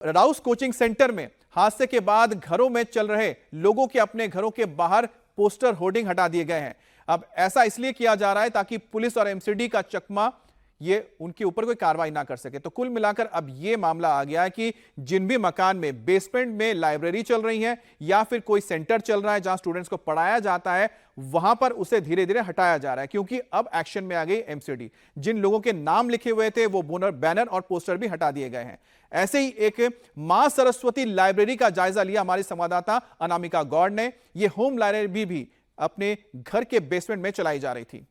Rouse coaching centre में हादसे के बाद घरों में चल रहे लोगों के अपने घरों के बाहर पोस्टर होर्डिंग हटा दिए गए हैं। अब ऐसा इसलिए किया जा रहा है ताकि पुलिस और एमसीडी का चकमा ये उनके ऊपर कोई कार्रवाई ना कर सके। तो कुल मिलाकर अब ये मामला आ गया है कि जिन भी मकान में बेसमेंट में लाइब्रेरी चल रही है या फिर कोई सेंटर चल रहा है जहां स्टूडेंट्स को पढ़ाया जाता है, वहां पर उसे धीरे धीरे हटाया जा रहा है, क्योंकि अब एक्शन में आ गई एमसीडी। जिन लोगों के नाम लिखे हुए थे वो बैनर और पोस्टर भी हटा दिए गए हैं। ऐसे ही एक मां सरस्वती लाइब्रेरी का जायजा लिया हमारी संवाददाता अनामिका गौड़ ने। यह होम लाइब्रेरी भी अपने घर के बेसमेंट में चलाई जा रही थी।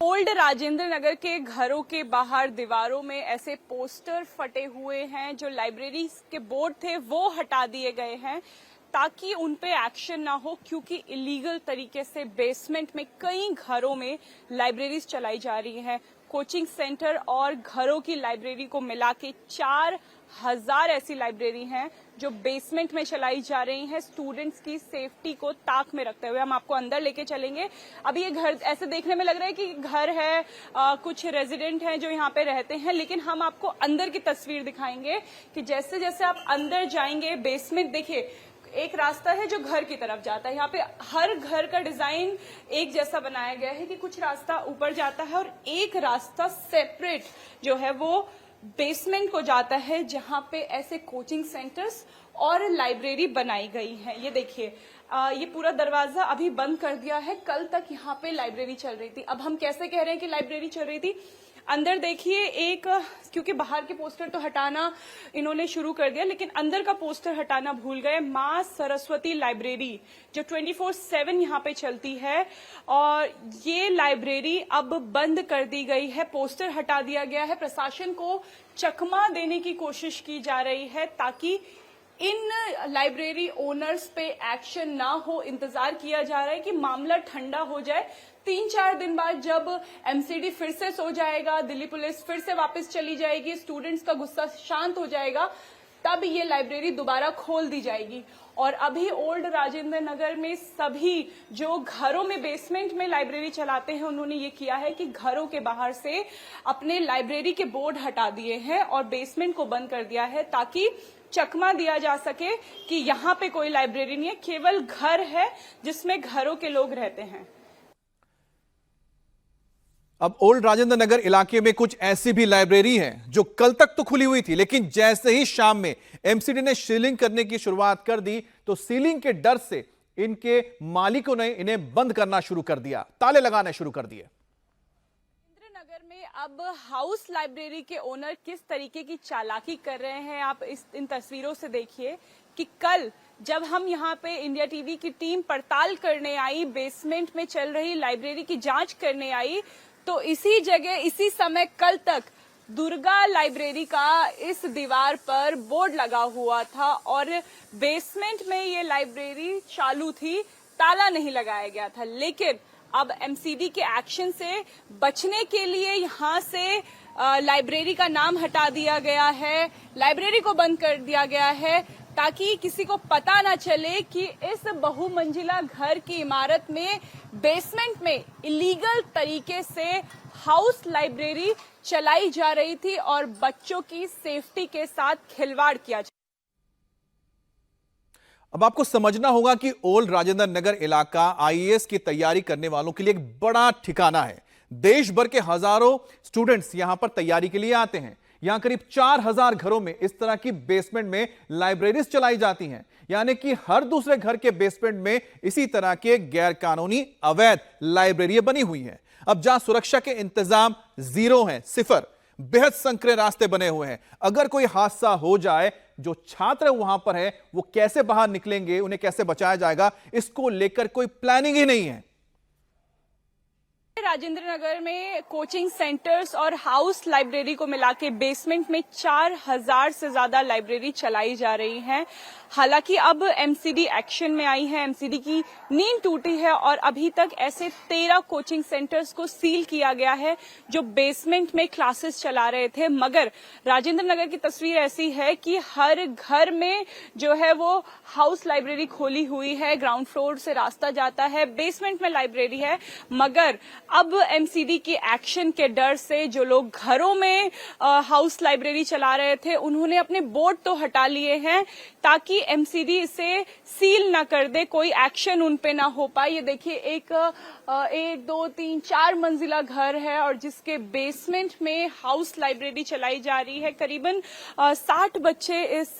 ओल्ड राजेंद्र नगर के घरों के बाहर दीवारों में ऐसे पोस्टर फटे हुए हैं। जो लाइब्रेरी के बोर्ड थे वो हटा दिए गए हैं ताकि उन पे एक्शन ना हो, क्योंकि इलीगल तरीके से बेसमेंट में कई घरों में लाइब्रेरीज चलाई जा रही हैं। कोचिंग सेंटर और घरों की लाइब्रेरी को मिला के 4000 ऐसी लाइब्रेरी हैं जो बेसमेंट में चलाई जा रही हैं। स्टूडेंट्स की सेफ्टी को ताक में रखते हुए हम आपको अंदर लेके चलेंगे। अभी ये घर ऐसे देखने में लग रहा है कि घर है, कुछ रेजिडेंट हैं जो यहाँ पे रहते हैं, लेकिन हम आपको अंदर की तस्वीर दिखाएंगे कि जैसे जैसे आप अंदर जाएंगे बेसमेंट, देखिए एक रास्ता है जो घर की तरफ जाता है। यहाँ पे हर घर का डिजाइन एक जैसा बनाया गया है कि कुछ रास्ता ऊपर जाता है और एक रास्ता सेपरेट जो है वो बेसमेंट को जाता है, जहां पे ऐसे कोचिंग सेंटर्स और लाइब्रेरी बनाई गई है। ये देखिए, ये पूरा दरवाजा अभी बंद कर दिया है। कल तक यहाँ पे लाइब्रेरी चल रही थी। अब हम कैसे कह रहे हैं कि लाइब्रेरी चल रही थी? अंदर देखिए, एक क्योंकि बाहर के पोस्टर तो हटाना इन्होंने शुरू कर दिया, लेकिन अंदर का पोस्टर हटाना भूल गए। मां सरस्वती लाइब्रेरी जो 24/7 यहाँ पे चलती है, और ये लाइब्रेरी अब बंद कर दी गई है। पोस्टर हटा दिया गया है। प्रशासन को चकमा देने की कोशिश की जा रही है ताकि इन लाइब्रेरी ओनर्स पे एक्शन ना हो। इंतजार किया जा रहा है कि मामला ठंडा हो जाए। 3-4 दिन बाद जब एमसीडी फिर से सो जाएगा, दिल्ली पुलिस फिर से वापस चली जाएगी, स्टूडेंट्स का गुस्सा शांत हो जाएगा, तब ये लाइब्रेरी दोबारा खोल दी जाएगी। और अभी ओल्ड राजेंद्र नगर में सभी जो घरों में बेसमेंट में लाइब्रेरी चलाते हैं, उन्होंने ये किया है कि घरों के बाहर से अपने लाइब्रेरी के बोर्ड हटा दिए हैं और बेसमेंट को बंद कर दिया है ताकि चकमा दिया जा सके कि यहाँ पे कोई लाइब्रेरी नहीं है, केवल घर है जिसमें घरों के लोग रहते हैं। अब ओल्ड राजेंद्र नगर इलाके में कुछ ऐसी भी लाइब्रेरी हैं जो कल तक तो खुली हुई थी, लेकिन जैसे ही शाम में एमसीडी ने सीलिंग करने की शुरुआत कर दी तो सीलिंग के डर से इनके मालिकों ने इन्हें बंद करना शुरू कर दिया, ताले लगाने शुरू कर दिए। नगर में अब हाउस लाइब्रेरी के ओनर किस तरीके की चालाकी कर रहे हैं, आप इन तस्वीरों से देखिए कि कल जब हम यहाँ पे इंडिया टीवी की टीम पड़ताल करने आई, बेसमेंट में चल रही लाइब्रेरी की जांच करने आई, तो इसी जगह इसी समय कल तक दुर्गा लाइब्रेरी का इस दीवार पर बोर्ड लगा हुआ था और बेसमेंट में ये लाइब्रेरी चालू थी, ताला नहीं लगाया गया था। लेकिन अब एमसीडी के एक्शन से बचने के लिए यहाँ से लाइब्रेरी का नाम हटा दिया गया है, लाइब्रेरी को बंद कर दिया गया है ताकि किसी को पता ना चले कि इस बहुमंजिला घर की इमारत में बेसमेंट में इलीगल तरीके से हाउस लाइब्रेरी चलाई जा रही थी और बच्चों की सेफ्टी के साथ खिलवाड़ किया जा। अब आपको समझना होगा कि ओल्ड राजेंद्र नगर इलाका आईएएस की तैयारी करने वालों के लिए एक बड़ा ठिकाना है। देश भर के हजारों स्टूडेंट्स यहां पर तैयारी के लिए आते हैं। यहां करीब 4000 घरों में इस तरह की बेसमेंट में लाइब्रेरीज चलाई जाती हैं, यानी कि हर दूसरे घर के बेसमेंट में इसी तरह के गैर कानूनी अवैध लाइब्रेरी बनी हुई हैं। अब जहां सुरक्षा के इंतजाम जीरो हैं, सिफर, बेहद संकरे रास्ते बने हुए हैं, अगर कोई हादसा हो जाए, जो छात्र वहां पर है वो कैसे बाहर निकलेंगे, उन्हें कैसे बचाया जाएगा, इसको लेकर कोई प्लानिंग ही नहीं है। राजेंद्र नगर में कोचिंग सेंटर्स और हाउस लाइब्रेरी को मिला के बेसमेंट में 4000 से ज्यादा लाइब्रेरी चलाई जा रही हैं। हालांकि अब एमसीडी एक्शन में आई है, एमसीडी की नींद टूटी है और अभी तक ऐसे 13 कोचिंग सेंटर्स को सील किया गया है जो बेसमेंट में क्लासेस चला रहे थे। मगर राजेंद्र नगर की तस्वीर ऐसी है कि हर घर में जो है वो हाउस लाइब्रेरी खोली हुई है, ग्राउंड फ्लोर से रास्ता जाता है, बेसमेंट में लाइब्रेरी है। मगर अब एमसीडी के एक्शन के डर से जो लोग घरों में हाउस लाइब्रेरी चला रहे थे उन्होंने अपने बोर्ड तो हटा लिए हैं ताकि एमसीडी इसे सील ना कर दे, कोई एक्शन उन पे ना हो पाए। ये देखिए एक 1 2 3 4 मंजिला घर है और जिसके बेसमेंट में हाउस लाइब्रेरी चलाई जा रही है। करीबन 60 बच्चे इस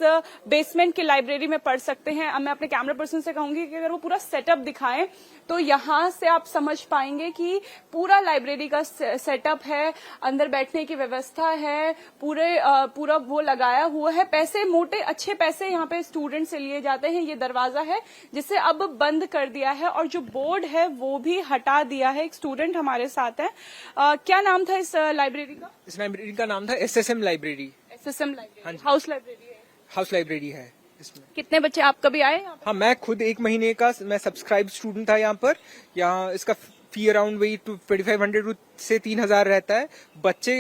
बेसमेंट की लाइब्रेरी में पढ़ सकते हैं। अब मैं अपने कैमरा पर्सन से कहूंगी कि अगर वो पूरा सेटअप दिखाएं तो यहाँ से आप समझ पाएंगे कि पूरा लाइब्रेरी का सेटअप है, अंदर बैठने की व्यवस्था है, पूरा वो लगाया हुआ है। पैसे मोटे अच्छे पैसे यहाँ पे स्टूडेंट से लिए जाते हैं। ये दरवाजा है जिसे अब बंद कर दिया है और जो बोर्ड है वो भी हटा दिया है। एक स्टूडेंट हमारे साथ है। क्या नाम था इस लाइब्रेरी का? इस लाइब्रेरी का नाम था एसएसएम लाइब्रेरी। एसएसएम लाइब्रेरी, हाँ जी। हाउस लाइब्रेरी है। हाउस लाइब्रेरी है इसमें। कितने बच्चे, आप कभी आए यहाँ पे? हाँ, मैं खुद 1 महीने का मैं सब्सक्राइब स्टूडेंट था यहाँ पर। यहाँ इसका फी अराउंड वही 2500 से 3000 रहता है। बच्चे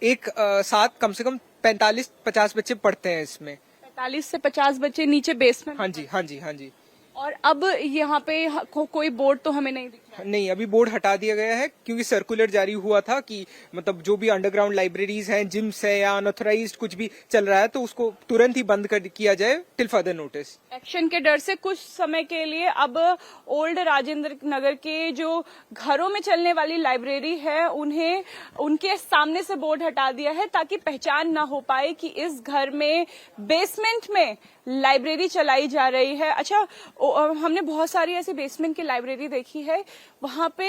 एक साथ कम से कम 45-50 बच्चे पढ़ते हैं इसमें। 45 से 50 बच्चे नीचे बेसमेंट। हाँ जी, हाँ जी, हाँ जी। और अब यहाँ पे कोई बोर्ड तो हमें नहीं दिख रहा है। नहीं, अभी बोर्ड हटा दिया गया है क्योंकि सर्कुलर जारी हुआ था कि मतलब जो भी अंडरग्राउंड लाइब्रेरीज हैं, जिम्स है या अनऑथराइज्ड कुछ भी चल रहा है तो उसको तुरंत ही बंद कर किया जाए टिल फर्दर नोटिस। एक्शन के डर से कुछ समय के लिए अब ओल्ड राजेंद्र नगर के जो घरों में चलने वाली लाइब्रेरी है उन्हें उनके सामने से बोर्ड हटा दिया है ताकि पहचान ना हो पाए कि इस घर में बेसमेंट में लाइब्रेरी चलाई जा रही है। अच्छा, हमने बहुत सारी ऐसी बेसमेंट की लाइब्रेरी देखी है, वहां पे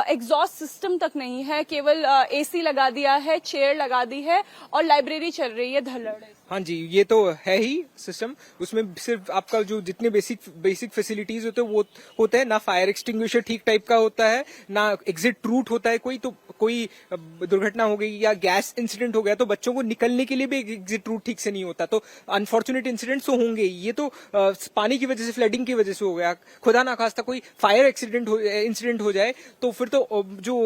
एग्जॉस्ट सिस्टम तक नहीं है, केवल एसी लगा दिया है, चेयर लगा दी है और लाइब्रेरी चल रही है धड़ल्ले से। हाँ जी, ये तो है ही सिस्टम। उसमें सिर्फ आपका जो जितने बेसिक फैसिलिटीज होते हैं वो होते हैं ना। फायर एक्सटिंग्विशर ठीक टाइप का होता है, ना एग्जिट रूट होता है। कोई दुर्घटना हो गई या गैस इंसिडेंट हो गया तो बच्चों को निकलने के लिए भी एग्जिट रूट ठीक से नहीं होता। तो अनफॉर्चुनेट इंसिडेंट्स तो होंगे। ये तो पानी की वजह से, फ्लडिंग की वजह से हो गया। खुदा ना खास्ता कोई फायर इंसिडेंट हो जाए तो फिर तो जो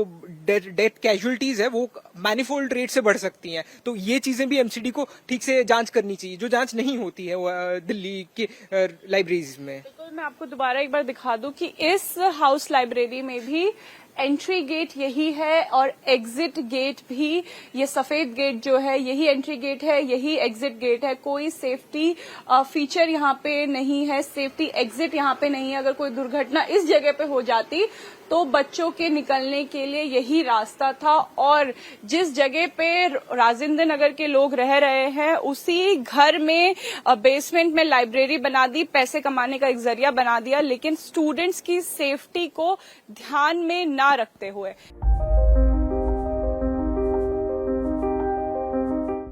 डेथ कैजुअलिटीज है वो मैनिफोल्ड रेट से बढ़ सकती हैं। तो ये चीजें भी एमसीडी को ठीक से जांच करनी चाहिए, जो जांच नहीं होती है दिल्ली के लाइब्रेरीज में। तो मैं आपको दोबारा एक बार दिखा दूं कि इस हाउस लाइब्रेरी में भी एंट्री गेट यही है और एग्जिट गेट भी, ये सफेद गेट जो है यही एंट्री गेट है, यही एग्जिट गेट है। कोई सेफ्टी फीचर यहाँ पे नहीं है, सेफ्टी एग्जिट यहाँ पे नहीं है। अगर कोई दुर्घटना इस जगह पे हो जाती तो बच्चों के निकलने के लिए यही रास्ता था और जिस जगह पे राजेंद्र नगर के लोग रह रहे हैं उसी घर में बेसमेंट में लाइब्रेरी बना दी, पैसे कमाने का एक जरिया बना दिया, लेकिन स्टूडेंट्स की सेफ्टी को ध्यान में ना रखते हुए।